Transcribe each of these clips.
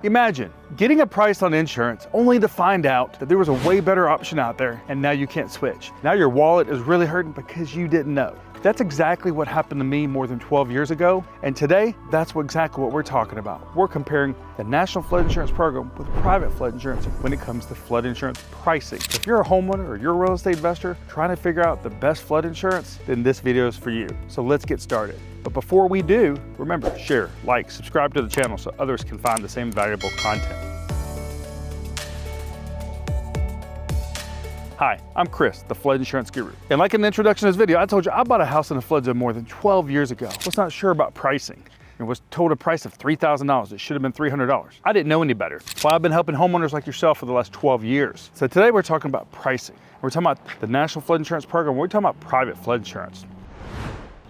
Imagine getting a price on insurance only to find out that there was a way better option out there and now you can't switch. Now your wallet is really hurting because you didn't know. That's exactly what happened to me more than 12 years ago, and today, that's exactly what we're talking about. We're comparing the National Flood Insurance Program with private flood insurance when it comes to flood insurance pricing. If you're a homeowner or you're a real estate investor trying to figure out the best flood insurance, then this video is for you. So let's get started. But before we do, remember, share, like, subscribe to the channel so others can find the same valuable content. Hi, I'm Chris, the Flood Insurance Guru. And like in the introduction to this video, I told you I bought a house in a flood zone more than 12 years ago. I was not sure about pricing and was told a price of $3,000. It should have been $300. I didn't know any better. That's why I've been helping homeowners like yourself for the last 12 years. So today we're talking about pricing. We're talking about the National Flood Insurance Program. We're talking about private flood insurance.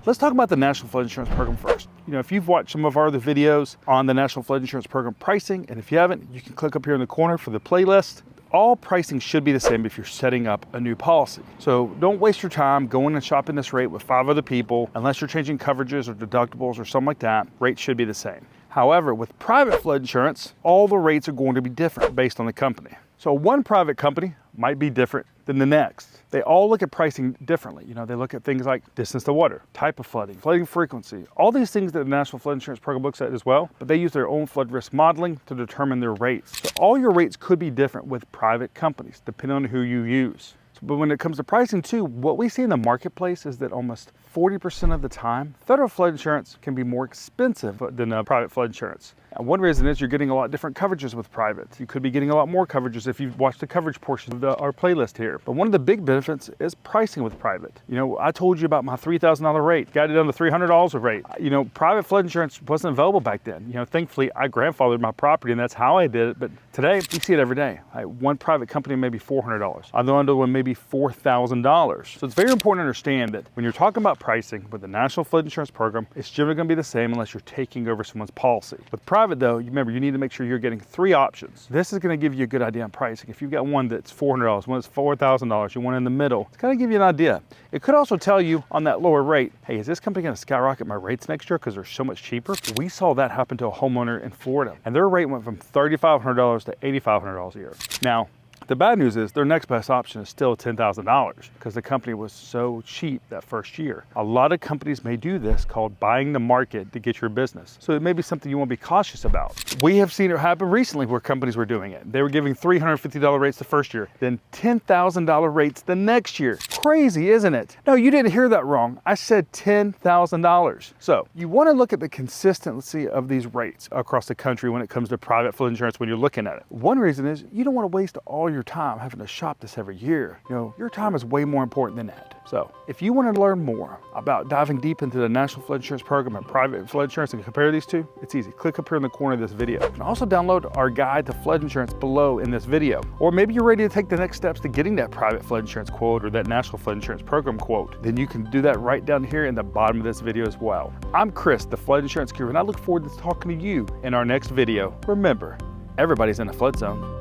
Let's talk about the National Flood Insurance Program first. You know, if you've watched some of our other videos on the National Flood Insurance Program pricing, and if you haven't, you can click up here in the corner for the playlist. All pricing should be the same if you're setting up a new policy. So don't waste your time going and shopping this rate with 5 other people. Unless you're changing coverages or deductibles or something like that, rates should be the same. However, with private flood insurance, all the rates are going to be different based on the company. So one private company might be different than the next. They all look at pricing differently. You know, they look at things like distance to water, type of flooding frequency, all these things that the National Flood Insurance Program looks at as well, but they use their own flood risk modeling to determine their rates. So all your rates could be different with private companies, depending on who you use. But when it comes to pricing too, what we see in the marketplace is that almost 40% of the time, federal flood insurance can be more expensive than private flood insurance. And one reason is you're getting a lot different coverages with private. You could be getting a lot more coverages if you've watched the coverage portion of our playlist here. But one of the big benefits is pricing with private. You know, I told you about my $3,000 rate, got it down to $300 a rate. You know, private flood insurance wasn't available back then. You know, thankfully I grandfathered my property and that's how I did it. But today we see it every day. One private company may be $400. Another one may be $4,000. So it's very important to understand that when you're talking about pricing with the National Flood Insurance Program, it's generally going to be the same unless you're taking over someone's policy. With private though, remember you need to make sure you're getting 3 options. This is going to give you a good idea on pricing. If you've got one that's $400, one that's $4,000, you want in the middle, it's going to give you an idea. It could also tell you on that lower rate, hey, is this company going to skyrocket my rates next year because they're so much cheaper? We saw that happen to a homeowner in Florida, and their rate went from $3,500 to $8,500 a year. Now, the bad news is their next best option is still $10,000 because the company was so cheap that first year. A lot of companies may do this called buying the market to get your business. So it may be something you want to be cautious about. We have seen it happen recently where companies were doing it. They were giving $350 rates the first year, then $10,000 rates the next year. Crazy, isn't it? No, you didn't hear that wrong. I said $10,000. So you want to look at the consistency of these rates across the country when it comes to private flood insurance when you're looking at it. One reason is you don't want to waste all your time having to shop this every year. You know, your time is way more important than that. So if you want to learn more about diving deep into the National Flood Insurance Program and private flood insurance and compare these two, it's easy. Click up here in the corner of this video. You can also download our guide to flood insurance below in this video. Or maybe you're ready to take the next steps to getting that private flood insurance quote or that National Flood Insurance Program quote. Then you can do that right down here in the bottom of this video as well. I'm Chris, the Flood Insurance Guru, and I look forward to talking to you in our next video. Remember, everybody's in a flood zone.